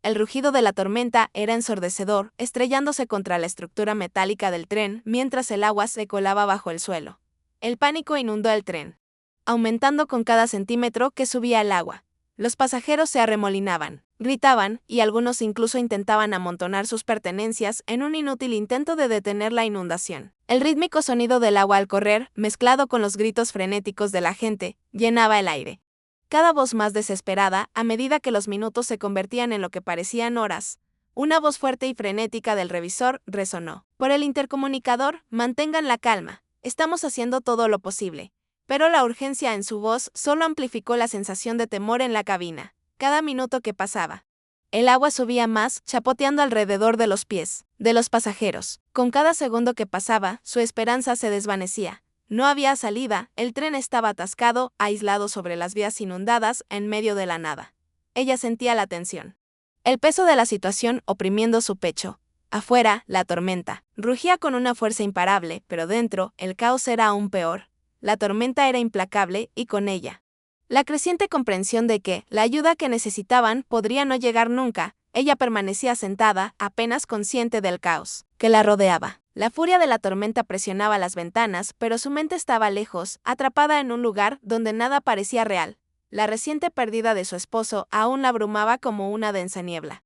El rugido de la tormenta era ensordecedor, estrellándose contra la estructura metálica del tren mientras el agua se colaba bajo el suelo. El pánico inundó el tren, aumentando con cada centímetro que subía el agua. Los pasajeros se arremolinaban, gritaban, y algunos incluso intentaban amontonar sus pertenencias en un inútil intento de detener la inundación. El rítmico sonido del agua al correr, mezclado con los gritos frenéticos de la gente, llenaba el aire. Cada voz más desesperada a medida que los minutos se convertían en lo que parecían horas. Una voz fuerte y frenética del revisor resonó. Por el intercomunicador, mantengan la calma, estamos haciendo todo lo posible. Pero la urgencia en su voz solo amplificó la sensación de temor en la cabina. Cada minuto que pasaba, el agua subía más, chapoteando alrededor de los pies de los pasajeros. Con cada segundo que pasaba, su esperanza se desvanecía. No había salida, el tren estaba atascado, aislado sobre las vías inundadas, en medio de la nada. Ella sentía la tensión. El peso de la situación oprimiendo su pecho. Afuera, la tormenta rugía con una fuerza imparable, pero dentro, el caos era aún peor. La tormenta era implacable, y con ella la creciente comprensión de que la ayuda que necesitaban podría no llegar nunca. Ella permanecía sentada, apenas consciente del caos que la rodeaba. La furia de la tormenta presionaba las ventanas, pero su mente estaba lejos, atrapada en un lugar donde nada parecía real. La reciente pérdida de su esposo aún la abrumaba como una densa niebla.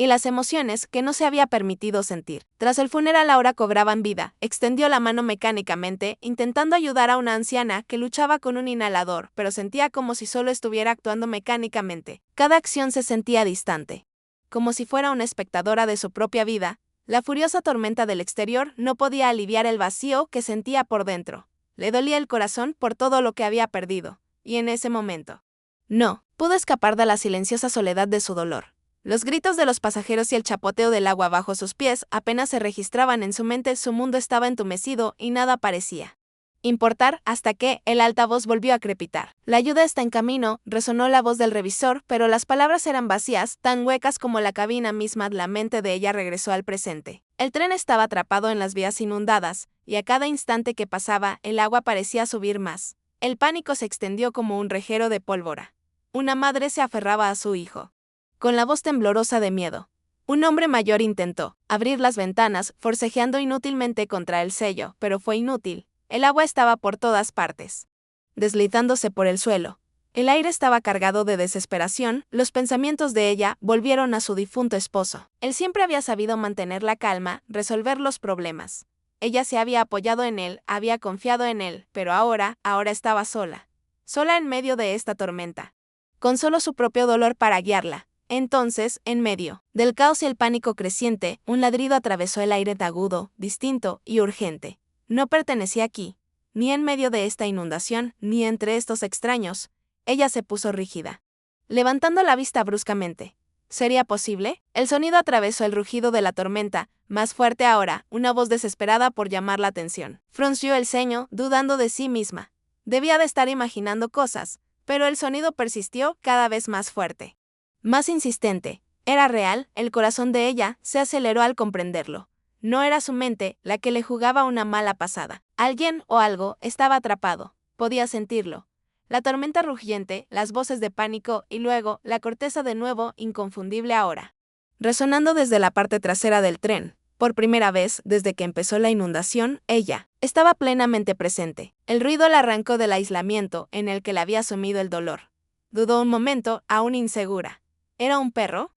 Y las emociones que no se había permitido sentir. Tras el funeral ahora cobraban vida. Extendió la mano mecánicamente, intentando ayudar a una anciana que luchaba con un inhalador, pero sentía como si solo estuviera actuando mecánicamente. Cada acción se sentía distante, como si fuera una espectadora de su propia vida. La furiosa tormenta del exterior no podía aliviar el vacío que sentía por dentro. Le dolía el corazón por todo lo que había perdido, y en ese momento no pudo escapar de la silenciosa soledad de su dolor. Los gritos de los pasajeros y el chapoteo del agua bajo sus pies apenas se registraban en su mente. Su mundo estaba entumecido y nada parecía importar hasta que el altavoz volvió a crepitar. La ayuda está en camino, resonó la voz del revisor, pero las palabras eran vacías, tan huecas como la cabina misma. La mente de ella regresó al presente. El tren estaba atrapado en las vías inundadas, y a cada instante que pasaba, el agua parecía subir más. El pánico se extendió como un reguero de pólvora. Una madre se aferraba a su hijo, con la voz temblorosa de miedo. Un hombre mayor intentó abrir las ventanas, forcejeando inútilmente contra el sello, pero fue inútil. El agua estaba por todas partes, deslizándose por el suelo. El aire estaba cargado de desesperación. Los pensamientos de ella volvieron a su difunto esposo. Él siempre había sabido mantener la calma, resolver los problemas. Ella se había apoyado en él, había confiado en él, pero ahora estaba sola. Sola en medio de esta tormenta, con solo su propio dolor para guiarla. Entonces, en medio del caos y el pánico creciente, un ladrido atravesó el aire agudo, distinto y urgente. No pertenecía aquí, ni en medio de esta inundación, ni entre estos extraños. Ella se puso rígida, levantando la vista bruscamente. ¿Sería posible? El sonido atravesó el rugido de la tormenta, más fuerte ahora, una voz desesperada por llamar la atención. Frunció el ceño, dudando de sí misma. Debía de estar imaginando cosas, pero el sonido persistió cada vez más fuerte, más insistente. Era real. El corazón de ella se aceleró al comprenderlo. No era su mente la que le jugaba una mala pasada. Alguien o algo estaba atrapado. Podía sentirlo. La tormenta rugiente, las voces de pánico y luego la corteza de nuevo, inconfundible ahora, resonando desde la parte trasera del tren. Por primera vez desde que empezó la inundación, ella estaba plenamente presente. El ruido la arrancó del aislamiento en el que la había sumido el dolor. Dudó un momento, aún insegura. ¿Era un perro?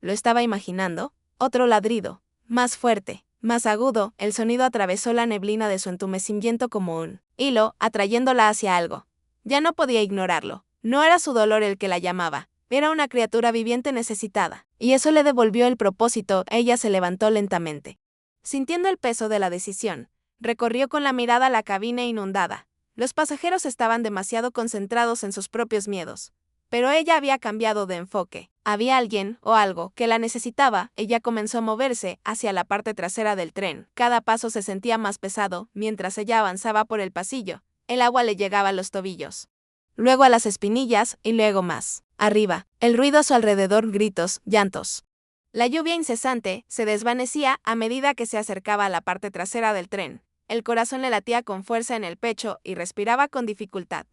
¿Lo estaba imaginando? Otro ladrido, más fuerte, más agudo. El sonido atravesó la neblina de su entumecimiento como un hilo, atrayéndola hacia algo. Ya no podía ignorarlo. No era su dolor el que la llamaba. Era una criatura viviente necesitada. Y eso le devolvió el propósito. Ella se levantó lentamente, sintiendo el peso de la decisión. Recorrió con la mirada la cabina inundada. Los pasajeros estaban demasiado concentrados en sus propios miedos. Pero ella había cambiado de enfoque. Había alguien o algo que la necesitaba. Ella comenzó a moverse hacia la parte trasera del tren. Cada paso se sentía más pesado mientras ella avanzaba por el pasillo. El agua le llegaba a los tobillos, luego a las espinillas y luego más arriba. El ruido a su alrededor, gritos, llantos. La lluvia incesante se desvanecía a medida que se acercaba a la parte trasera del tren. El corazón le latía con fuerza en el pecho y respiraba con dificultad.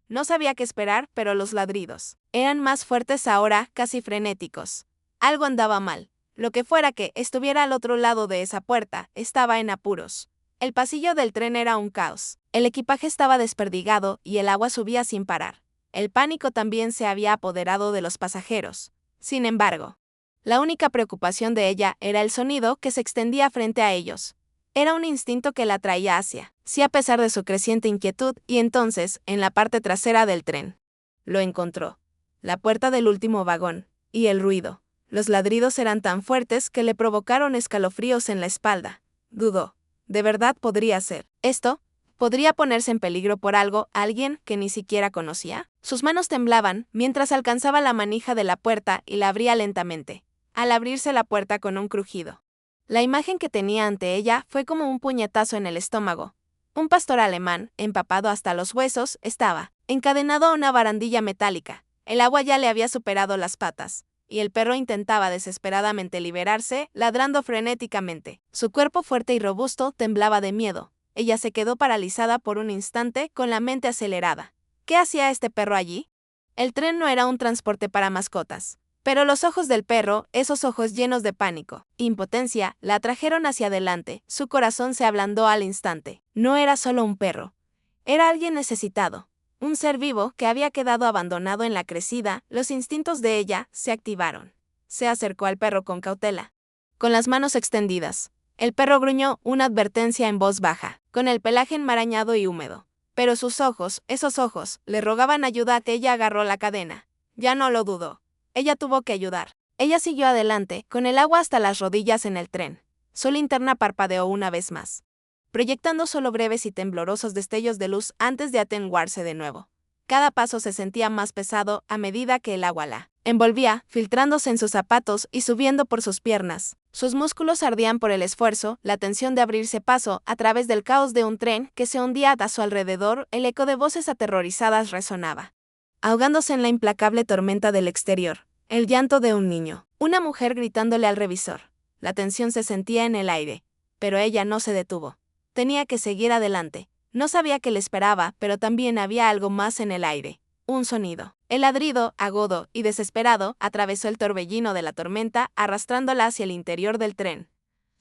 No sabía qué esperar, pero los ladridos eran más fuertes ahora, casi frenéticos. Algo andaba mal. Lo que fuera que estuviera al otro lado de esa puerta, estaba en apuros. El pasillo del tren era un caos. El equipaje estaba desperdigado y el agua subía sin parar. El pánico también se había apoderado de los pasajeros. Sin embargo, la única preocupación de ella era el sonido que se extendía frente a ellos. Era un instinto que la traía hacia sí a pesar de su creciente inquietud, y entonces, en la parte trasera del tren, lo encontró. La puerta del último vagón, y el ruido. Los ladridos eran tan fuertes que le provocaron escalofríos en la espalda. Dudó. ¿De verdad podría ser esto? ¿Podría ponerse en peligro por alguien que ni siquiera conocía? Sus manos temblaban mientras alcanzaba la manija de la puerta y la abría lentamente, al abrirse la puerta con un crujido. La imagen que tenía ante ella fue como un puñetazo en el estómago. Un pastor alemán, empapado hasta los huesos, estaba encadenado a una barandilla metálica. El agua ya le había superado las patas, y el perro intentaba desesperadamente liberarse, ladrando frenéticamente. Su cuerpo fuerte y robusto temblaba de miedo. Ella se quedó paralizada por un instante, con la mente acelerada. ¿Qué hacía este perro allí? El tren no era un transporte para mascotas. Pero los ojos del perro, esos ojos llenos de pánico, impotencia, la atrajeron hacia adelante. Su corazón se ablandó al instante. No era solo un perro. Era alguien necesitado. Un ser vivo que había quedado abandonado en la crecida. Los instintos de ella se activaron. Se acercó al perro con cautela, con las manos extendidas. El perro gruñó una advertencia en voz baja, con el pelaje enmarañado y húmedo. Pero sus ojos, esos ojos, le rogaban ayuda. Ella agarró la cadena. Ya no lo dudó. Ella tuvo que ayudar. Ella siguió adelante, con el agua hasta las rodillas en el tren. Su linterna parpadeó una vez más, proyectando solo breves y temblorosos destellos de luz antes de atenuarse de nuevo. Cada paso se sentía más pesado a medida que el agua la envolvía, filtrándose en sus zapatos y subiendo por sus piernas. Sus músculos ardían por el esfuerzo, la tensión de abrirse paso a través del caos de un tren que se hundía a su alrededor. El eco de voces aterrorizadas resonaba, ahogándose en la implacable tormenta del exterior. El llanto de un niño, una mujer gritándole al revisor. La tensión se sentía en el aire, pero ella no se detuvo. Tenía que seguir adelante. No sabía qué le esperaba, pero también había algo más en el aire. Un sonido. El ladrido, agudo y desesperado, atravesó el torbellino de la tormenta, arrastrándola hacia el interior del tren.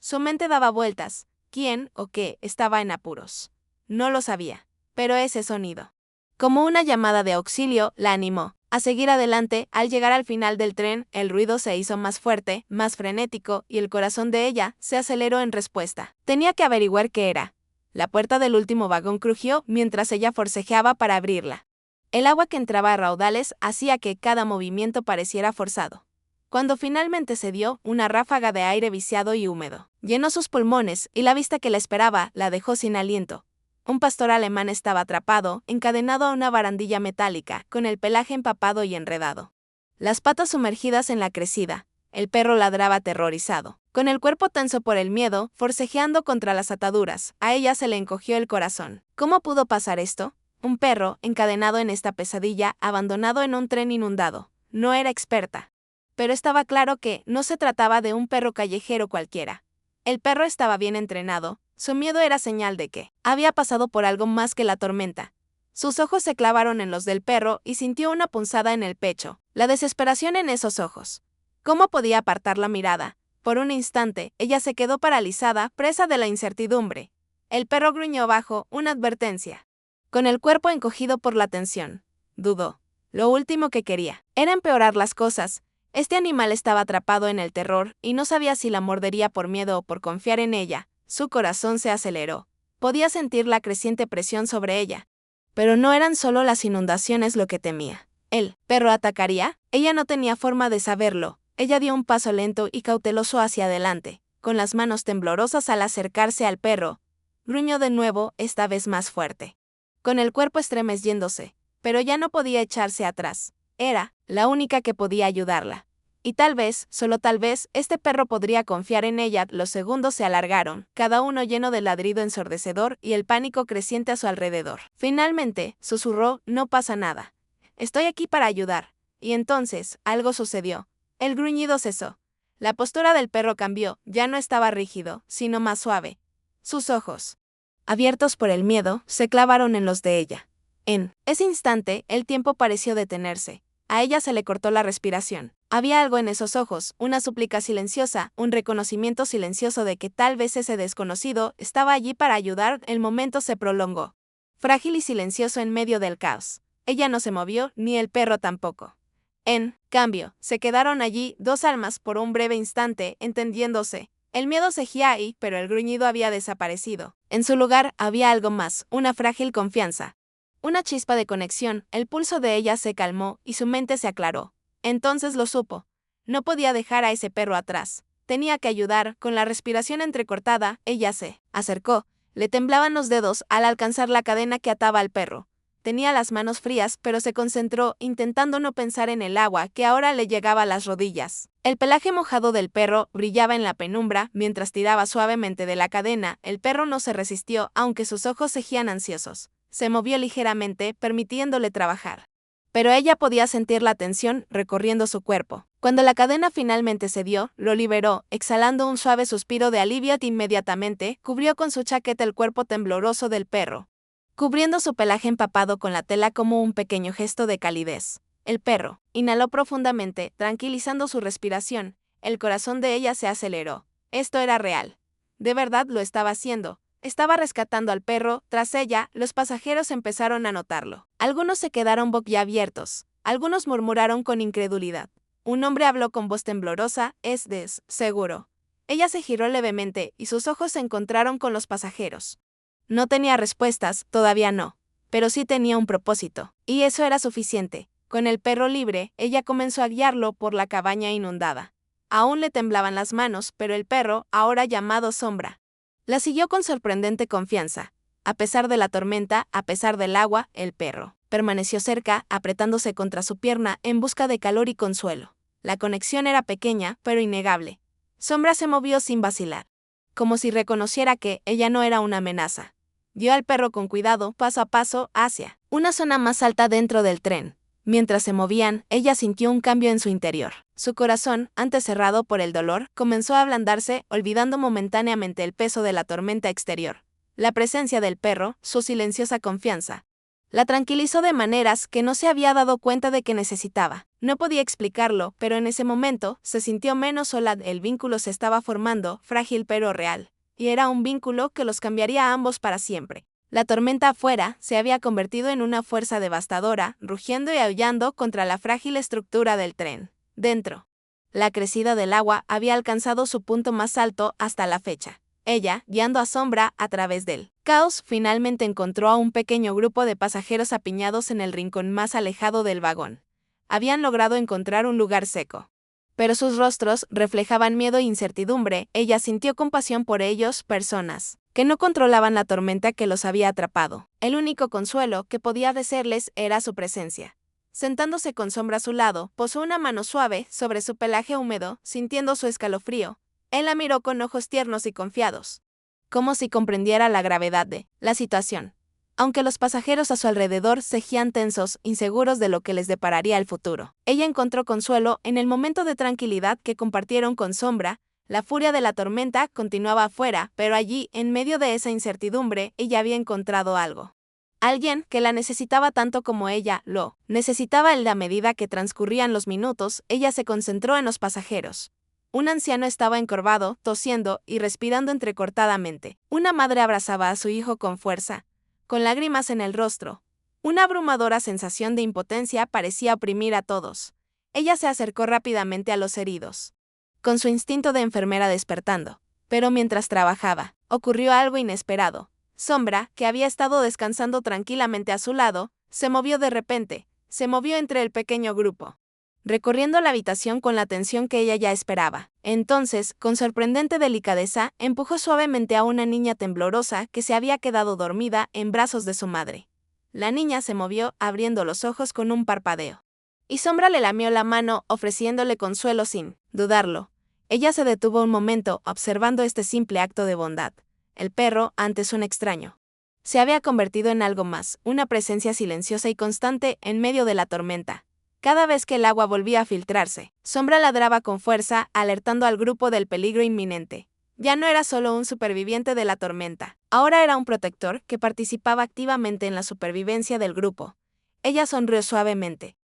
Su mente daba vueltas. ¿Quién o qué estaba en apuros? No lo sabía, pero ese sonido, como una llamada de auxilio, la animó a seguir adelante. Al llegar al final del tren, el ruido se hizo más fuerte, más frenético, y el corazón de ella se aceleró en respuesta. Tenía que averiguar qué era. La puerta del último vagón crujió mientras ella forcejeaba para abrirla. El agua que entraba a raudales hacía que cada movimiento pareciera forzado. Cuando finalmente cedió, una ráfaga de aire viciado y húmedo llenó sus pulmones, y la vista que la esperaba la dejó sin aliento. Un pastor alemán estaba atrapado, encadenado a una barandilla metálica, con el pelaje empapado y enredado, las patas sumergidas en la crecida. El perro ladraba aterrorizado, con el cuerpo tenso por el miedo, forcejeando contra las ataduras. A ella se le encogió el corazón. ¿Cómo pudo pasar esto? Un perro, encadenado en esta pesadilla, abandonado en un tren inundado. No era experta, pero estaba claro que no se trataba de un perro callejero cualquiera. El perro estaba bien entrenado. Su miedo era señal de que había pasado por algo más que la tormenta. Sus ojos se clavaron en los del perro y sintió una punzada en el pecho. La desesperación en esos ojos. ¿Cómo podía apartar la mirada? Por un instante, ella se quedó paralizada, presa de la incertidumbre. El perro gruñó bajo una advertencia, con el cuerpo encogido por la tensión. Dudó. Lo último que quería era empeorar las cosas. Este animal estaba atrapado en el terror y no sabía si la mordería por miedo o por confiar en ella. Su corazón se aceleró. Podía sentir la creciente presión sobre ella. Pero no eran solo las inundaciones lo que temía. ¿El perro atacaría? Ella no tenía forma de saberlo. Ella dio un paso lento y cauteloso hacia adelante, con las manos temblorosas al acercarse al perro. Gruñó de nuevo, esta vez más fuerte, con el cuerpo estremeciéndose, pero ya no podía echarse atrás. Era la única que podía ayudarla. Y tal vez, solo tal vez, este perro podría confiar en ella. Los segundos se alargaron, cada uno lleno de ladrido ensordecedor y el pánico creciente a su alrededor. Finalmente, susurró, no pasa nada. Estoy aquí para ayudar. Y entonces, algo sucedió. El gruñido cesó. La postura del perro cambió, ya no estaba rígido, sino más suave. Sus ojos, abiertos por el miedo, se clavaron en los de ella. En ese instante, el tiempo pareció detenerse. A ella se le cortó la respiración. Había algo en esos ojos, una súplica silenciosa, un reconocimiento silencioso de que tal vez ese desconocido estaba allí para ayudar. El momento se prolongó. Frágil y silencioso en medio del caos. Ella no se movió, ni el perro tampoco. En cambio, se quedaron allí dos almas por un breve instante, entendiéndose. El miedo seguía ahí, pero el gruñido había desaparecido. En su lugar había algo más, una frágil confianza. Una chispa de conexión, el pulso de ella se calmó y su mente se aclaró. Entonces lo supo. No podía dejar a ese perro atrás. Tenía que ayudar. Con la respiración entrecortada, ella se acercó. Le temblaban los dedos al alcanzar la cadena que ataba al perro. Tenía las manos frías, pero se concentró, intentando no pensar en el agua que ahora le llegaba a las rodillas. El pelaje mojado del perro brillaba en la penumbra mientras tiraba suavemente de la cadena. El perro no se resistió, aunque sus ojos seguían ansiosos. Se movió ligeramente, permitiéndole trabajar. Pero ella podía sentir la tensión recorriendo su cuerpo. Cuando la cadena finalmente cedió, lo liberó, exhalando un suave suspiro de alivio. Inmediatamente cubrió con su chaqueta el cuerpo tembloroso del perro, cubriendo su pelaje empapado con la tela como un pequeño gesto de calidez. El perro inhaló profundamente, tranquilizando su respiración. El corazón de ella se aceleró. Esto era real. De verdad lo estaba haciendo. Estaba rescatando al perro. Tras ella, los pasajeros empezaron a notarlo. Algunos se quedaron boquiabiertos. Algunos murmuraron con incredulidad. Un hombre habló con voz temblorosa. «Es seguro». Ella se giró levemente y sus ojos se encontraron con los pasajeros. No tenía respuestas, todavía no, pero sí tenía un propósito, y eso era suficiente. Con el perro libre, ella comenzó a guiarlo por la cabaña inundada. Aún le temblaban las manos, pero el perro, ahora llamado Sombra, la siguió con sorprendente confianza. A pesar de la tormenta, a pesar del agua, el perro permaneció cerca, apretándose contra su pierna en busca de calor y consuelo. La conexión era pequeña, pero innegable. Sombra se movió sin vacilar, como si reconociera que ella no era una amenaza. Guió al perro con cuidado, paso a paso, hacia una zona más alta dentro del tren. Mientras se movían, ella sintió un cambio en su interior. Su corazón, antes cerrado por el dolor, comenzó a ablandarse, olvidando momentáneamente el peso de la tormenta exterior. La presencia del perro, su silenciosa confianza, la tranquilizó de maneras que no se había dado cuenta de que necesitaba. No podía explicarlo, pero en ese momento se sintió menos sola. El vínculo se estaba formando, frágil pero real. Y era un vínculo que los cambiaría a ambos para siempre. La tormenta afuera se había convertido en una fuerza devastadora, rugiendo y aullando contra la frágil estructura del tren. Dentro, la crecida del agua había alcanzado su punto más alto hasta la fecha. Ella, guiando a Sombra a través del caos, finalmente encontró a un pequeño grupo de pasajeros apiñados en el rincón más alejado del vagón. Habían logrado encontrar un lugar seco, pero sus rostros reflejaban miedo e incertidumbre. Ella sintió compasión por ellos, personas que no controlaban la tormenta que los había atrapado. El único consuelo que podía ofrecerles era su presencia. Sentándose con Sombra a su lado, posó una mano suave sobre su pelaje húmedo, sintiendo su escalofrío. Él la miró con ojos tiernos y confiados, como si comprendiera la gravedad de la situación. Aunque los pasajeros a su alrededor seguían tensos, inseguros de lo que les depararía el futuro, ella encontró consuelo en el momento de tranquilidad que compartieron con Sombra. La furia de la tormenta continuaba afuera, pero allí, en medio de esa incertidumbre, ella había encontrado algo. Alguien que la necesitaba tanto como ella lo necesitaba. En la medida que transcurrían los minutos, ella se concentró en los pasajeros. Un anciano estaba encorvado, tosiendo y respirando entrecortadamente. Una madre abrazaba a su hijo con fuerza, con lágrimas en el rostro. Una abrumadora sensación de impotencia parecía oprimir a todos. Ella se acercó rápidamente a los heridos, con su instinto de enfermera despertando. Pero mientras trabajaba, ocurrió algo inesperado. Sombra, que había estado descansando tranquilamente a su lado, se movió de repente. Se movió entre el pequeño grupo, recorriendo la habitación con la atención que ella ya esperaba. Entonces, con sorprendente delicadeza, empujó suavemente a una niña temblorosa que se había quedado dormida en brazos de su madre. La niña se movió, abriendo los ojos con un parpadeo. Y Sombra le lamió la mano, ofreciéndole consuelo sin dudarlo. Ella se detuvo un momento, observando este simple acto de bondad. El perro, antes un extraño, se había convertido en algo más, una presencia silenciosa y constante en medio de la tormenta. Cada vez que el agua volvía a filtrarse, Sombra ladraba con fuerza, alertando al grupo del peligro inminente. Ya no era solo un superviviente de la tormenta, ahora era un protector que participaba activamente en la supervivencia del grupo. Ella sonrió suavemente.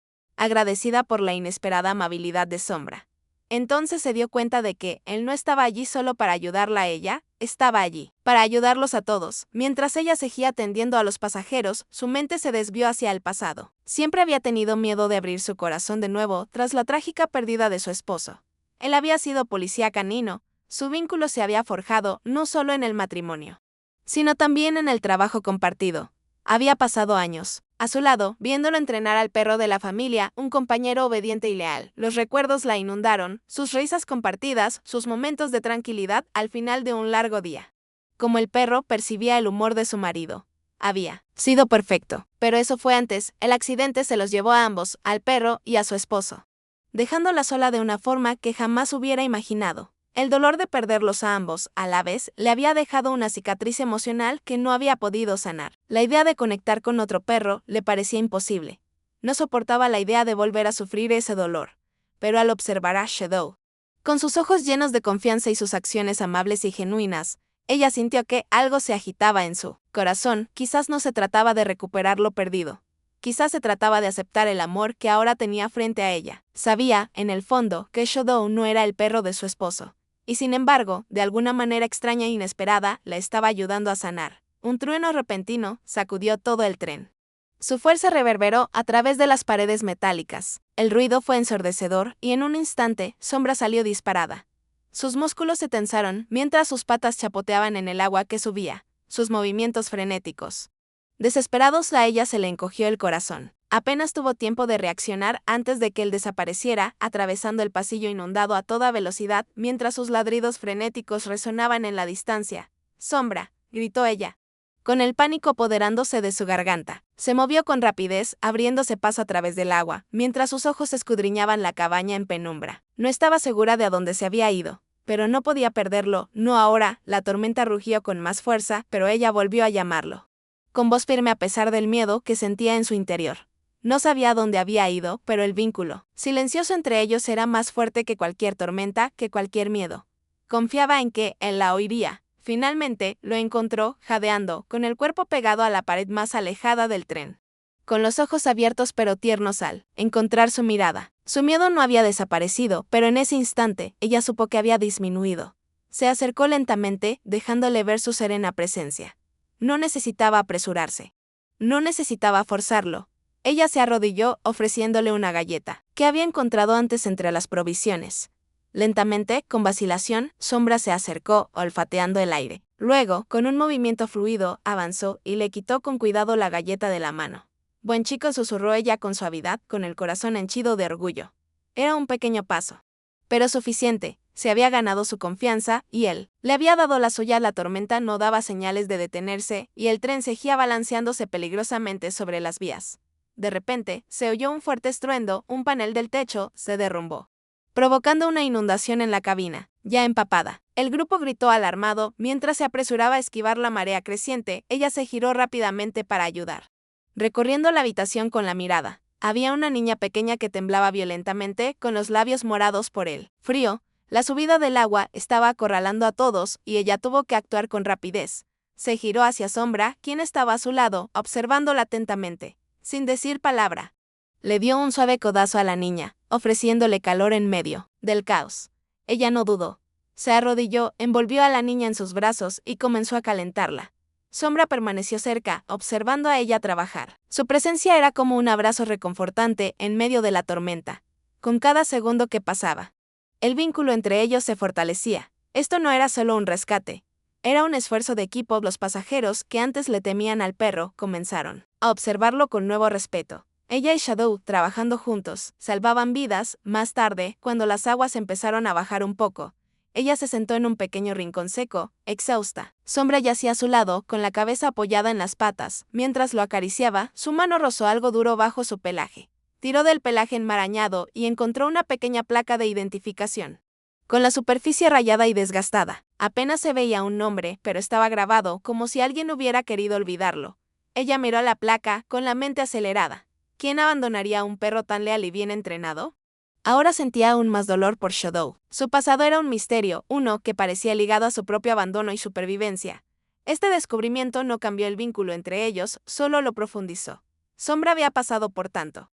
agradecida por la inesperada amabilidad de Sombra. Entonces se dio cuenta de que él no estaba allí solo para ayudarla a ella, estaba allí para ayudarlos a todos. Mientras ella seguía atendiendo a los pasajeros, su mente se desvió hacia el pasado. Siempre había tenido miedo de abrir su corazón de nuevo tras la trágica pérdida de su esposo. Él había sido policía canino, su vínculo se había forjado no solo en el matrimonio, sino también en el trabajo compartido. Había pasado años a su lado, viéndolo entrenar al perro de la familia, un compañero obediente y leal. Los recuerdos la inundaron, sus risas compartidas, sus momentos de tranquilidad al final de un largo día. Como el perro percibía el humor de su marido. Había sido perfecto, pero eso fue antes, el accidente se los llevó a ambos, al perro y a su esposo, dejándola sola de una forma que jamás hubiera imaginado. El dolor de perderlos a ambos, a la vez, le había dejado una cicatriz emocional que no había podido sanar. La idea de conectar con otro perro le parecía imposible. No soportaba la idea de volver a sufrir ese dolor. Pero al observar a Shadow, con sus ojos llenos de confianza y sus acciones amables y genuinas, ella sintió que algo se agitaba en su corazón. Quizás no se trataba de recuperar lo perdido. Quizás se trataba de aceptar el amor que ahora tenía frente a ella. Sabía, en el fondo, que Shadow no era el perro de su esposo. Y sin embargo, de alguna manera extraña e inesperada, la estaba ayudando a sanar. Un trueno repentino sacudió todo el tren. Su fuerza reverberó a través de las paredes metálicas. El ruido fue ensordecedor y en un instante, Sombra salió disparada. Sus músculos se tensaron mientras sus patas chapoteaban en el agua que subía, sus movimientos frenéticos. Desesperados, a ella se le encogió el corazón. Apenas tuvo tiempo de reaccionar antes de que él desapareciera, atravesando el pasillo inundado a toda velocidad mientras sus ladridos frenéticos resonaban en la distancia. «Sombra», gritó ella, con el pánico apoderándose de su garganta. Se movió con rapidez, abriéndose paso a través del agua, mientras sus ojos escudriñaban la cabaña en penumbra. No estaba segura de a dónde se había ido, pero no podía perderlo, no ahora. La tormenta rugió con más fuerza, pero ella volvió a llamarlo, con voz firme a pesar del miedo que sentía en su interior. No sabía dónde había ido, pero el vínculo silencioso entre ellos era más fuerte que cualquier tormenta, que cualquier miedo. Confiaba en que él la oiría. Finalmente, lo encontró, jadeando, con el cuerpo pegado a la pared más alejada del tren. Con los ojos abiertos pero tiernos al encontrar su mirada. Su miedo no había desaparecido, pero en ese instante, ella supo que había disminuido. Se acercó lentamente, dejándole ver su serena presencia. No necesitaba apresurarse. No necesitaba forzarlo. Ella se arrodilló, ofreciéndole una galleta, que había encontrado antes entre las provisiones. Lentamente, con vacilación, Sombra se acercó, olfateando el aire. Luego, con un movimiento fluido, avanzó y le quitó con cuidado la galleta de la mano. «Buen chico», susurró ella con suavidad, con el corazón henchido de orgullo. Era un pequeño paso, pero suficiente. Se había ganado su confianza, y él le había dado la suya. La tormenta no daba señales de detenerse, y el tren seguía balanceándose peligrosamente sobre las vías. De repente, se oyó un fuerte estruendo, un panel del techo se derrumbó, provocando una inundación en la cabina, ya empapada. El grupo gritó alarmado, mientras se apresuraba a esquivar la marea creciente. Ella se giró rápidamente para ayudar, recorriendo la habitación con la mirada. Había una niña pequeña que temblaba violentamente, con los labios morados por el frío. La subida del agua estaba acorralando a todos, y ella tuvo que actuar con rapidez. Se giró hacia Sombra, quien estaba a su lado, observándola atentamente. Sin decir palabra, le dio un suave codazo a la niña, ofreciéndole calor en medio del caos. Ella no dudó. Se arrodilló, envolvió a la niña en sus brazos y comenzó a calentarla. Sombra permaneció cerca, observando a ella trabajar. Su presencia era como un abrazo reconfortante en medio de la tormenta. Con cada segundo que pasaba, el vínculo entre ellos se fortalecía. Esto no era solo un rescate. Era un esfuerzo de equipo. Los pasajeros, que antes le temían al perro, comenzaron a observarlo con nuevo respeto. Ella y Shadow, trabajando juntos, salvaban vidas. Más tarde, cuando las aguas empezaron a bajar un poco, ella se sentó en un pequeño rincón seco, exhausta. Sombra yacía a su lado, con la cabeza apoyada en las patas. Mientras lo acariciaba, su mano rozó algo duro bajo su pelaje. Tiró del pelaje enmarañado y encontró una pequeña placa de identificación, con la superficie rayada y desgastada. Apenas se veía un nombre, pero estaba grabado como si alguien hubiera querido olvidarlo. Ella miró la placa, con la mente acelerada. ¿Quién abandonaría a un perro tan leal y bien entrenado? Ahora sentía aún más dolor por Shadow. Su pasado era un misterio, uno que parecía ligado a su propio abandono y supervivencia. Este descubrimiento no cambió el vínculo entre ellos, solo lo profundizó. Sombra había pasado por tanto,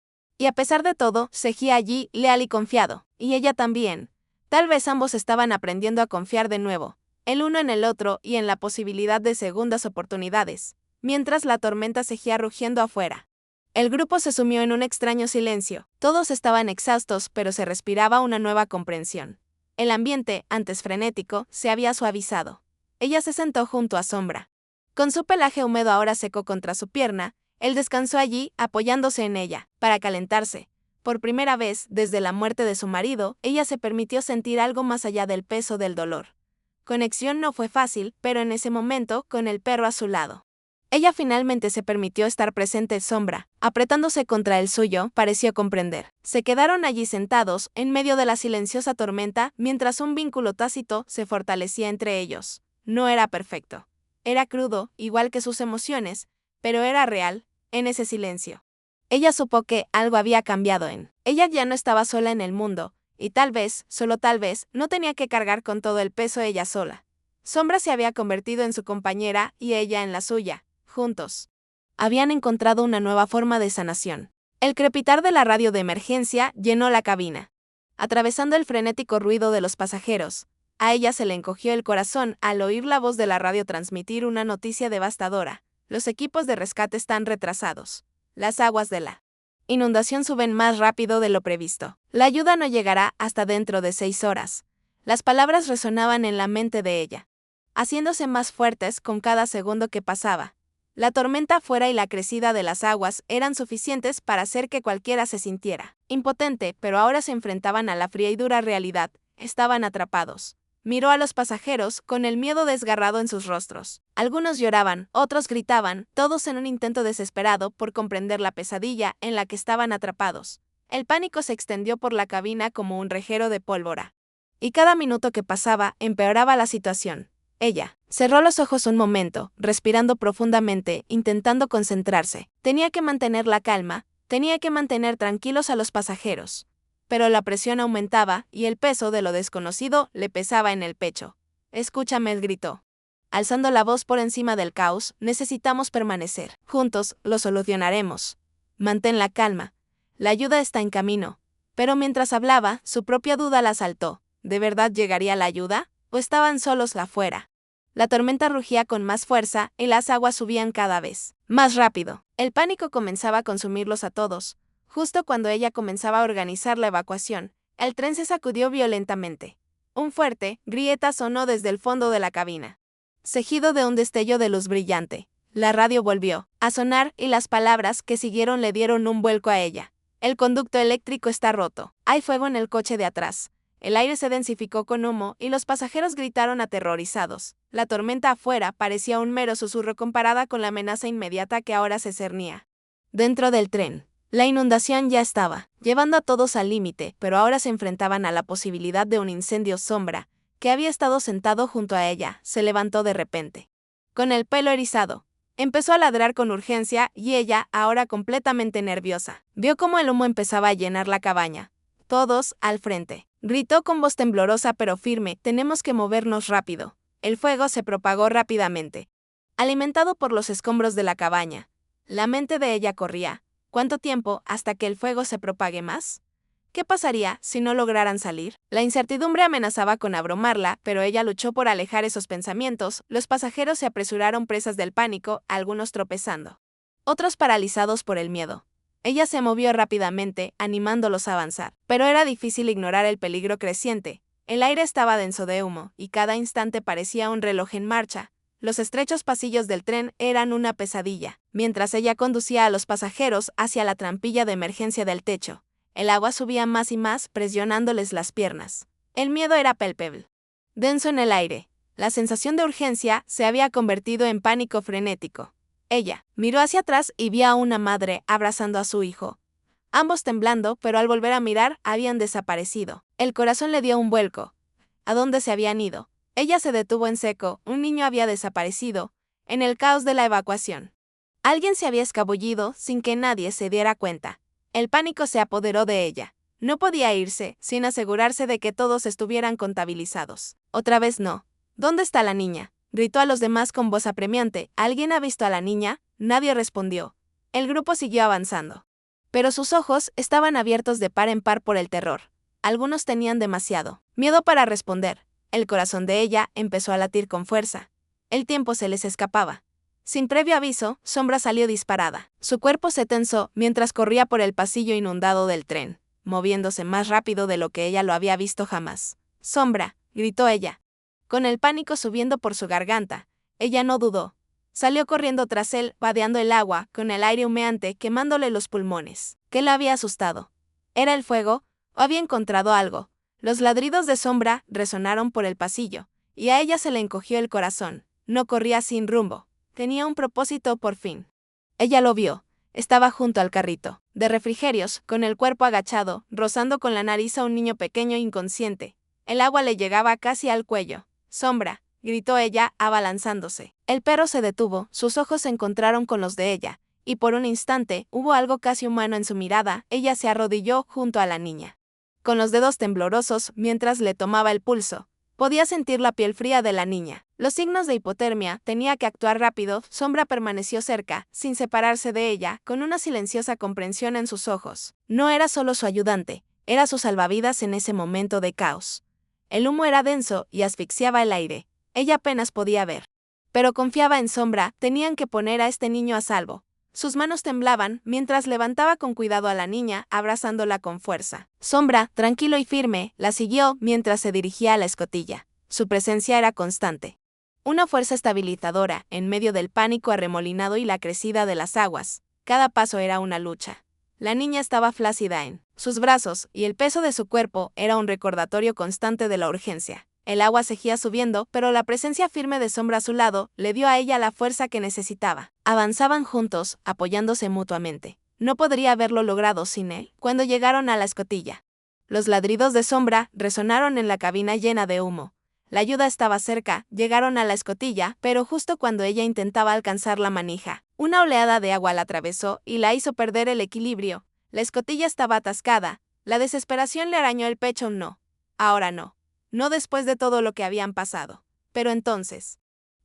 Y a pesar de todo, seguía allí, leal y confiado, y ella también. Tal vez ambos estaban aprendiendo a confiar de nuevo, el uno en el otro y en la posibilidad de segundas oportunidades, mientras la tormenta seguía rugiendo afuera. El grupo se sumió en un extraño silencio. Todos estaban exhaustos, pero se respiraba una nueva comprensión. El ambiente, antes frenético, se había suavizado. Ella se sentó junto a Sombra. Con su pelaje húmedo ahora seco contra su pierna, él descansó allí, apoyándose en ella, para calentarse. Por primera vez, desde la muerte de su marido, ella se permitió sentir algo más allá del peso del dolor. Conexión no fue fácil, pero en ese momento, con el perro a su lado. Ella finalmente se permitió estar presente. Sombra, apretándose contra el suyo, pareció comprender. Se quedaron allí sentados, en medio de la silenciosa tormenta, mientras un vínculo tácito se fortalecía entre ellos. No era perfecto. Era crudo, igual que sus emociones, pero era real, en ese silencio. Ella supo que algo había cambiado en. Ella ya no estaba sola en el mundo, y tal vez, solo tal vez, no tenía que cargar con todo el peso ella sola. Sombra se había convertido en su compañera y ella en la suya. Juntos. Habían encontrado una nueva forma de sanación. El crepitar de la radio de emergencia llenó la cabina. Atravesando el frenético ruido de los pasajeros, a ella se le encogió el corazón al oír la voz de la radio transmitir una noticia devastadora. Los equipos de rescate están retrasados. Las aguas de la inundación suben más rápido de lo previsto. La ayuda no llegará hasta dentro de 6 horas. Las palabras resonaban en la mente de ella, haciéndose más fuertes con cada segundo que pasaba. La tormenta afuera y la crecida de las aguas eran suficientes para hacer que cualquiera se sintiera impotente, pero ahora se enfrentaban a la fría y dura realidad. Estaban atrapados. Miró a los pasajeros con el miedo desgarrado en sus rostros. Algunos lloraban, otros gritaban, todos en un intento desesperado por comprender la pesadilla en la que estaban atrapados. El pánico se extendió por la cabina como un reguero de pólvora. Y cada minuto que pasaba empeoraba la situación. Ella cerró los ojos un momento, respirando profundamente, intentando concentrarse. Tenía que mantener la calma, tenía que mantener tranquilos a los pasajeros. Pero la presión aumentaba y el peso de lo desconocido le pesaba en el pecho. «Escúchame», gritó. Alzando la voz por encima del caos, «necesitamos permanecer. Juntos lo solucionaremos. Mantén la calma. La ayuda está en camino». Pero mientras hablaba, su propia duda la asaltó. ¿De verdad llegaría la ayuda? ¿O estaban solos afuera? La tormenta rugía con más fuerza y las aguas subían cada vez más rápido. El pánico comenzaba a consumirlos a todos. Justo cuando ella comenzaba a organizar la evacuación, el tren se sacudió violentamente. Un fuerte grieta sonó desde el fondo de la cabina, seguido de un destello de luz brillante. La radio volvió a sonar y las palabras que siguieron le dieron un vuelco a ella. El conducto eléctrico está roto. Hay fuego en el coche de atrás. El aire se densificó con humo y los pasajeros gritaron aterrorizados. La tormenta afuera parecía un mero susurro comparada con la amenaza inmediata que ahora se cernía. Dentro del tren, la inundación ya estaba llevando a todos al límite, pero ahora se enfrentaban a la posibilidad de un incendio. Sombra, que había estado sentado junto a ella, se levantó de repente. Con el pelo erizado, empezó a ladrar con urgencia y ella, ahora completamente nerviosa, vio cómo el humo empezaba a llenar la cabaña. «Todos, al frente», gritó con voz temblorosa pero firme, «tenemos que movernos rápido». El fuego se propagó rápidamente, alimentado por los escombros de la cabaña. La mente de ella corría. ¿Cuánto tiempo hasta que el fuego se propague más? ¿Qué pasaría si no lograran salir? La incertidumbre amenazaba con abrumarla, pero ella luchó por alejar esos pensamientos. Los pasajeros se apresuraron presas del pánico, algunos tropezando, otros paralizados por el miedo. Ella se movió rápidamente, animándolos a avanzar, pero era difícil ignorar el peligro creciente. El aire estaba denso de humo, y cada instante parecía un reloj en marcha. Los estrechos pasillos del tren eran una pesadilla, mientras ella conducía a los pasajeros hacia la trampilla de emergencia del techo. El agua subía más y más, presionándoles las piernas. El miedo era palpable, denso en el aire. La sensación de urgencia se había convertido en pánico frenético. Ella miró hacia atrás y vio a una madre abrazando a su hijo. Ambos temblando, pero al volver a mirar, habían desaparecido. El corazón le dio un vuelco. ¿A dónde se habían ido? Ella se detuvo en seco. Un niño había desaparecido, en el caos de la evacuación. Alguien se había escabullido sin que nadie se diera cuenta. El pánico se apoderó de ella. No podía irse sin asegurarse de que todos estuvieran contabilizados. Otra vez no. ¿Dónde está la niña?, gritó a los demás con voz apremiante. ¿Alguien ha visto a la niña? Nadie respondió. El grupo siguió avanzando. pero sus ojos estaban abiertos de par en par por el terror. Algunos tenían demasiado miedo para responder. El corazón de ella empezó a latir con fuerza. El tiempo se les escapaba. Sin previo aviso, Sombra salió disparada. Su cuerpo se tensó mientras corría por el pasillo inundado del tren, moviéndose más rápido de lo que ella lo había visto jamás. «Sombra», gritó ella, con el pánico subiendo por su garganta. Ella no dudó. Salió corriendo tras él, vadeando el agua, con el aire humeante quemándole los pulmones. ¿Qué la había asustado? ¿Era el fuego? ¿O había encontrado algo? Los ladridos de Sombra resonaron por el pasillo, y a ella se le encogió el corazón. No corría sin rumbo. Tenía un propósito por fin. Ella lo vio. Estaba junto al carrito de refrigerios, con el cuerpo agachado, rozando con la nariz a un niño pequeño inconsciente. El agua le llegaba casi al cuello. «Sombra», gritó ella, abalanzándose. El perro se detuvo, sus ojos se encontraron con los de ella, y por un instante hubo algo casi humano en su mirada. Ella se arrodilló junto a la niña, con los dedos temblorosos mientras le tomaba el pulso. Podía sentir la piel fría de la niña. Los signos de hipotermia, tenía que actuar rápido. Sombra permaneció cerca, sin separarse de ella, con una silenciosa comprensión en sus ojos. No era solo su ayudante, era su salvavidas en ese momento de caos. El humo era denso y asfixiaba el aire. Ella apenas podía ver. Pero confiaba en Sombra, tenían que poner a este niño a salvo. Sus manos temblaban mientras levantaba con cuidado a la niña, abrazándola con fuerza. Sombra, tranquilo y firme, la siguió mientras se dirigía a la escotilla. Su presencia era constante. Una fuerza estabilizadora, en medio del pánico arremolinado y la crecida de las aguas. Cada paso era una lucha. La niña estaba flácida en sus brazos, y el peso de su cuerpo era un recordatorio constante de la urgencia. El agua seguía subiendo, pero la presencia firme de Sombra a su lado le dio a ella la fuerza que necesitaba. Avanzaban juntos, apoyándose mutuamente. No podría haberlo logrado sin él. Cuando llegaron a la escotilla, los ladridos de Sombra resonaron en la cabina llena de humo. La ayuda estaba cerca. Llegaron a la escotilla, pero justo cuando ella intentaba alcanzar la manija, una oleada de agua la atravesó y la hizo perder el equilibrio. La escotilla estaba atascada. La desesperación le arañó el pecho. No. Ahora no. No después de todo lo que habían pasado. Pero entonces,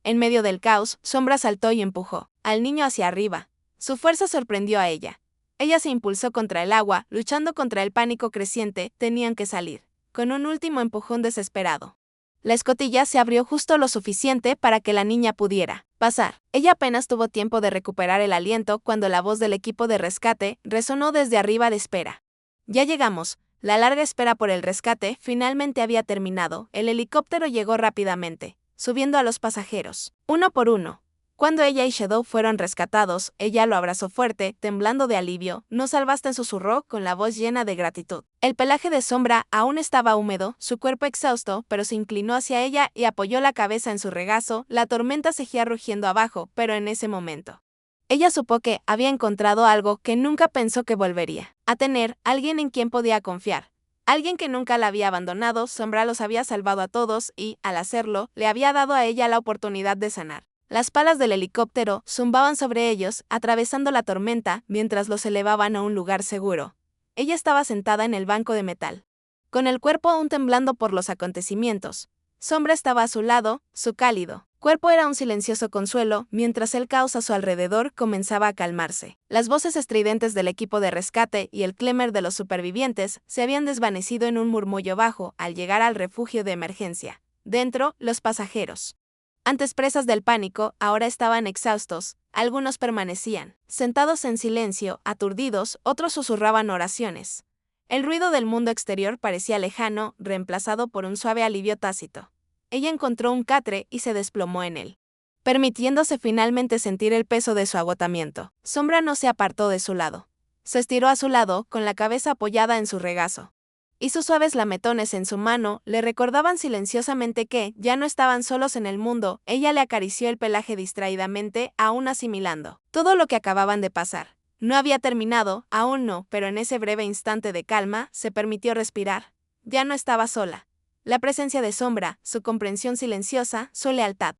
en medio del caos, Sombra saltó y empujó al niño hacia arriba. Su fuerza sorprendió a ella. Ella se impulsó contra el agua, luchando contra el pánico creciente. Tenían que salir, con un último empujón desesperado. La escotilla se abrió justo lo suficiente para que la niña pudiera pasar. Ella apenas tuvo tiempo de recuperar el aliento cuando la voz del equipo de rescate resonó desde arriba de espera. «Ya llegamos». La larga espera por el rescate finalmente había terminado. El helicóptero llegó rápidamente, subiendo a los pasajeros, uno por uno. Cuando ella y Shadow fueron rescatados, ella lo abrazó fuerte, temblando de alivio. «Nos salvaste», susurró con la voz llena de gratitud. El pelaje de Sombra aún estaba húmedo, su cuerpo exhausto, pero se inclinó hacia ella y apoyó la cabeza en su regazo. La tormenta seguía rugiendo abajo, pero en ese momento, ella supo que había encontrado algo que nunca pensó que volvería a tener, alguien en quien podía confiar. Alguien que nunca la había abandonado. Sombra los había salvado a todos y, al hacerlo, le había dado a ella la oportunidad de sanar. Las palas del helicóptero zumbaban sobre ellos, atravesando la tormenta mientras los elevaban a un lugar seguro. Ella estaba sentada en el banco de metal, con el cuerpo aún temblando por los acontecimientos. Sombra estaba a su lado, su cálido cuerpo era un silencioso consuelo, mientras el caos a su alrededor comenzaba a calmarse. Las voces estridentes del equipo de rescate y el clamor de los supervivientes se habían desvanecido en un murmullo bajo al llegar al refugio de emergencia. Dentro, los pasajeros, antes presas del pánico, ahora estaban exhaustos. Algunos permanecían sentados en silencio, aturdidos, otros susurraban oraciones. El ruido del mundo exterior parecía lejano, reemplazado por un suave alivio tácito. Ella encontró un catre y se desplomó en él, permitiéndose finalmente sentir el peso de su agotamiento. Sombra no se apartó de su lado. Se estiró a su lado, con la cabeza apoyada en su regazo, y sus suaves lametones en su mano le recordaban silenciosamente que ya no estaban solos en el mundo. Ella le acarició el pelaje distraídamente, aún asimilando todo lo que acababan de pasar. No había terminado, aún no, pero en ese breve instante de calma, se permitió respirar. Ya no estaba sola. La presencia de Sombra, su comprensión silenciosa, su lealtad,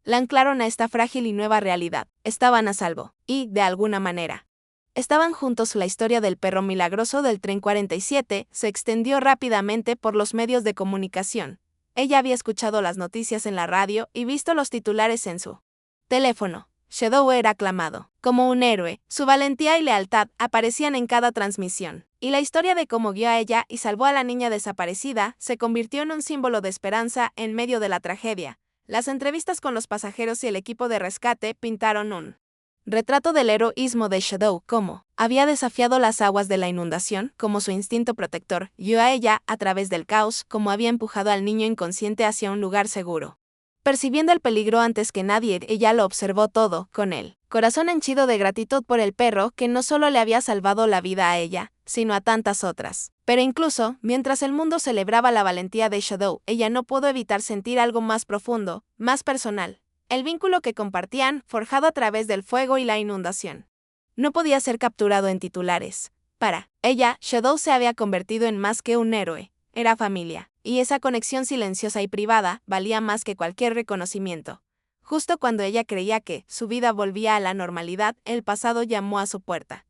la anclaron a esta frágil y nueva realidad. Estaban a salvo, y, de alguna manera, estaban juntos. La historia del perro milagroso del tren 47 se extendió rápidamente por los medios de comunicación. Ella había escuchado las noticias en la radio y visto los titulares en su teléfono. Shadow era aclamado como un héroe, su valentía y lealtad aparecían en cada transmisión, y la historia de cómo guió a ella y salvó a la niña desaparecida se convirtió en un símbolo de esperanza en medio de la tragedia. Las entrevistas con los pasajeros y el equipo de rescate pintaron un retrato del heroísmo de Shadow, como había desafiado las aguas de la inundación, como su instinto protector, guió a ella a través del caos, como había empujado al niño inconsciente hacia un lugar seguro. Percibiendo el peligro antes que nadie, ella lo observó todo, con el corazón henchido de gratitud por el perro que no solo le había salvado la vida a ella, sino a tantas otras. Pero incluso, mientras el mundo celebraba la valentía de Shadow, ella no pudo evitar sentir algo más profundo, más personal. El vínculo que compartían, forjado a través del fuego y la inundación, no podía ser capturado en titulares. Para ella, Shadow se había convertido en más que un héroe, era familia, y esa conexión silenciosa y privada valía más que cualquier reconocimiento. Justo cuando ella creía que su vida volvía a la normalidad, el pasado llamó a su puerta.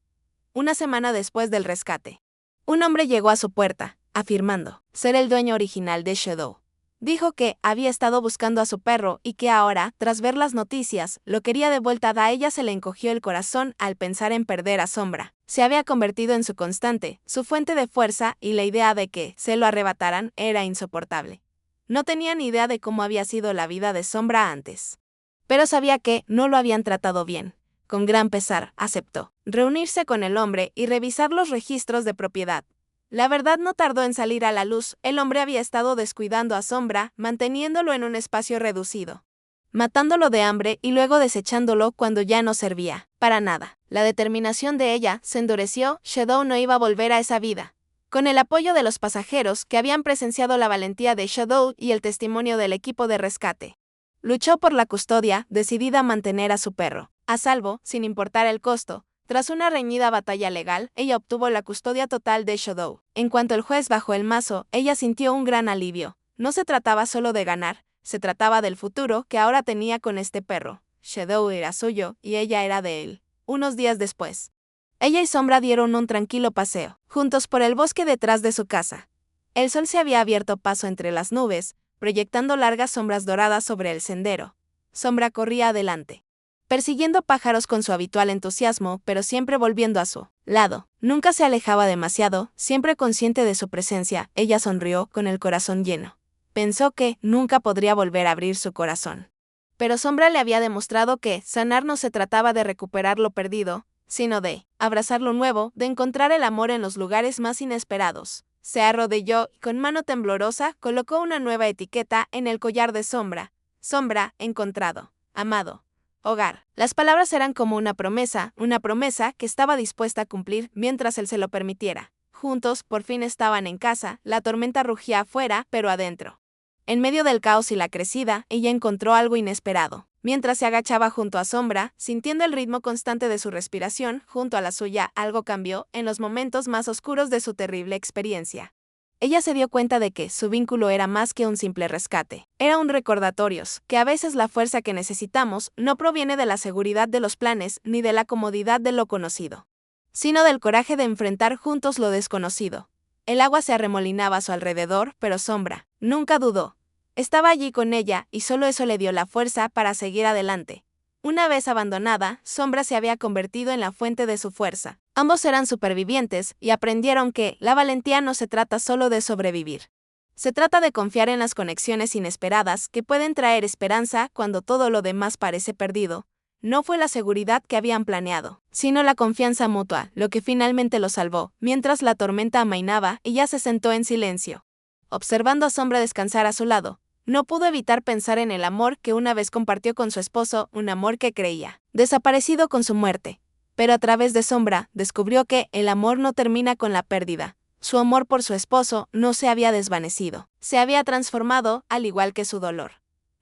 Una semana después del rescate, un hombre llegó a su puerta, afirmando ser el dueño original de Shadow. Dijo que había estado buscando a su perro y que ahora, tras ver las noticias, lo quería de vuelta. A ella se le encogió el corazón al pensar en perder a Sombra. Se había convertido en su constante, su fuente de fuerza, y la idea de que se lo arrebataran era insoportable. No tenía ni idea de cómo había sido la vida de Sombra antes, pero sabía que no lo habían tratado bien. Con gran pesar, aceptó reunirse con el hombre y revisar los registros de propiedad. La verdad no tardó en salir a la luz, el hombre había estado descuidando a Sombra, manteniéndolo en un espacio reducido, matándolo de hambre y luego desechándolo cuando ya no servía para nada. La determinación de ella se endureció, Shadow no iba a volver a esa vida. Con el apoyo de los pasajeros que habían presenciado la valentía de Shadow y el testimonio del equipo de rescate, luchó por la custodia, decidida a mantener a su perro a salvo, sin importar el costo. Tras una reñida batalla legal, ella obtuvo la custodia total de Shadow. En cuanto el juez bajó el mazo, ella sintió un gran alivio. No se trataba solo de ganar, se trataba del futuro que ahora tenía con este perro. Shadow era suyo y ella era de él. Unos días después, ella y Sombra dieron un tranquilo paseo, juntos por el bosque detrás de su casa. El sol se había abierto paso entre las nubes, proyectando largas sombras doradas sobre el sendero. Sombra corría adelante, persiguiendo pájaros con su habitual entusiasmo, pero siempre volviendo a su lado. Nunca se alejaba demasiado, siempre consciente de su presencia. Ella sonrió con el corazón lleno. Pensó que nunca podría volver a abrir su corazón. Pero Sombra le había demostrado que sanar no se trataba de recuperar lo perdido, sino de abrazar lo nuevo, de encontrar el amor en los lugares más inesperados. Se arrodilló y con mano temblorosa colocó una nueva etiqueta en el collar de Sombra. Sombra, encontrado, amado, hogar. Las palabras eran como una promesa que estaba dispuesta a cumplir mientras él se lo permitiera. Juntos, por fin estaban en casa, la tormenta rugía afuera, pero adentro. En medio del caos y la crecida, ella encontró algo inesperado. Mientras se agachaba junto a Sombra, sintiendo el ritmo constante de su respiración, junto a la suya, algo cambió en los momentos más oscuros de su terrible experiencia. Ella se dio cuenta de que su vínculo era más que un simple rescate. Era un recordatorio, que a veces la fuerza que necesitamos no proviene de la seguridad de los planes ni de la comodidad de lo conocido, sino del coraje de enfrentar juntos lo desconocido. El agua se arremolinaba a su alrededor, pero Sombra nunca dudó. Estaba allí con ella y solo eso le dio la fuerza para seguir adelante. Una vez abandonada, Sombra se había convertido en la fuente de su fuerza. Ambos eran supervivientes y aprendieron que la valentía no se trata solo de sobrevivir. Se trata de confiar en las conexiones inesperadas que pueden traer esperanza cuando todo lo demás parece perdido. No fue la seguridad que habían planeado, sino la confianza mutua, lo que finalmente lo salvó. Mientras la tormenta amainaba, ella se sentó en silencio, observando a Sombra descansar a su lado. No pudo evitar pensar en el amor que una vez compartió con su esposo, un amor que creía desaparecido con su muerte. Pero a través de Sombra, descubrió que el amor no termina con la pérdida. Su amor por su esposo no se había desvanecido. Se había transformado, al igual que su dolor.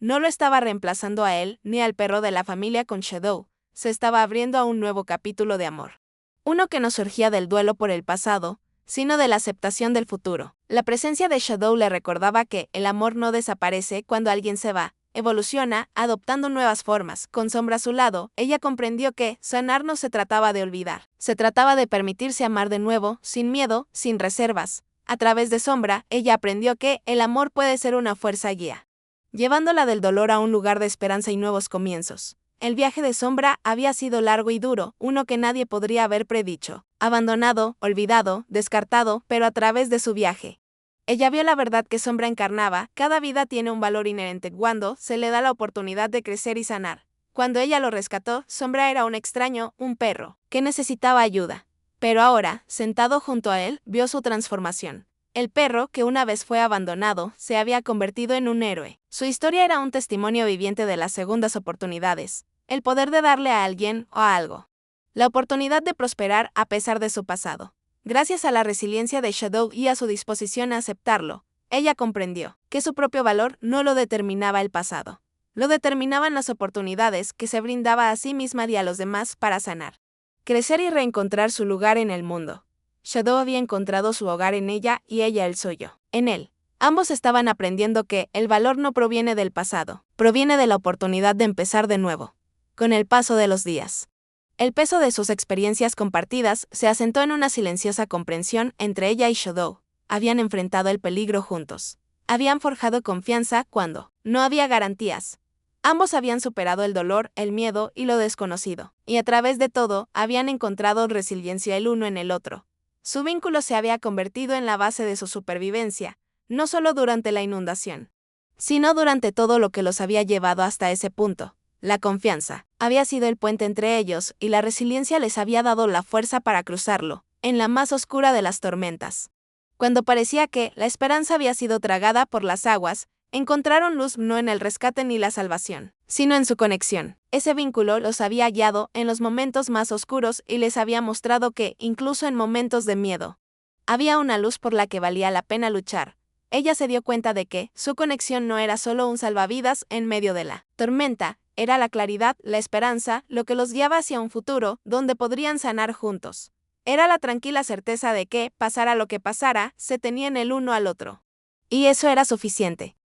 No lo estaba reemplazando a él, ni al perro de la familia con Shadow. Se estaba abriendo a un nuevo capítulo de amor. Uno que no surgía del duelo por el pasado, sino de la aceptación del futuro. La presencia de Shadow le recordaba que el amor no desaparece cuando alguien se va, evoluciona, adoptando nuevas formas. Con Sombra a su lado, ella comprendió que sanar no se trataba de olvidar. Se trataba de permitirse amar de nuevo, sin miedo, sin reservas. A través de Sombra, ella aprendió que el amor puede ser una fuerza guía, llevándola del dolor a un lugar de esperanza y nuevos comienzos. El viaje de Sombra había sido largo y duro, uno que nadie podría haber predicho. Abandonado, olvidado, descartado, pero a través de su viaje. Ella vio la verdad que Sombra encarnaba: cada vida tiene un valor inherente cuando se le da la oportunidad de crecer y sanar. Cuando ella lo rescató, Sombra era un extraño, un perro, que necesitaba ayuda. Pero ahora, sentado junto a él, vio su transformación. El perro, que una vez fue abandonado, se había convertido en un héroe. Su historia era un testimonio viviente de las segundas oportunidades, el poder de darle a alguien o a algo la oportunidad de prosperar a pesar de su pasado. Gracias a la resiliencia de Shadow y a su disposición a aceptarlo, ella comprendió que su propio valor no lo determinaba el pasado. Lo determinaban las oportunidades que se brindaba a sí misma y a los demás para sanar, crecer y reencontrar su lugar en el mundo. Shadow había encontrado su hogar en ella y ella el suyo en él. Ambos estaban aprendiendo que el valor no proviene del pasado, proviene de la oportunidad de empezar de nuevo. Con el paso de los días, el peso de sus experiencias compartidas se asentó en una silenciosa comprensión entre ella y Shadow. Habían enfrentado el peligro juntos. Habían forjado confianza cuando no había garantías. Ambos habían superado el dolor, el miedo y lo desconocido, y a través de todo, habían encontrado resiliencia el uno en el otro. Su vínculo se había convertido en la base de su supervivencia, no solo durante la inundación, sino durante todo lo que los había llevado hasta ese punto. La confianza había sido el puente entre ellos y la resiliencia les había dado la fuerza para cruzarlo, en la más oscura de las tormentas. Cuando parecía que la esperanza había sido tragada por las aguas, encontraron luz no en el rescate ni la salvación, sino en su conexión. Ese vínculo los había guiado en los momentos más oscuros y les había mostrado que, incluso en momentos de miedo, había una luz por la que valía la pena luchar. Ella se dio cuenta de que su conexión no era solo un salvavidas en medio de la tormenta, era la claridad, la esperanza, lo que los guiaba hacia un futuro donde podrían sanar juntos. Era la tranquila certeza de que, pasara lo que pasara, se tenían el uno al otro. Y eso era suficiente.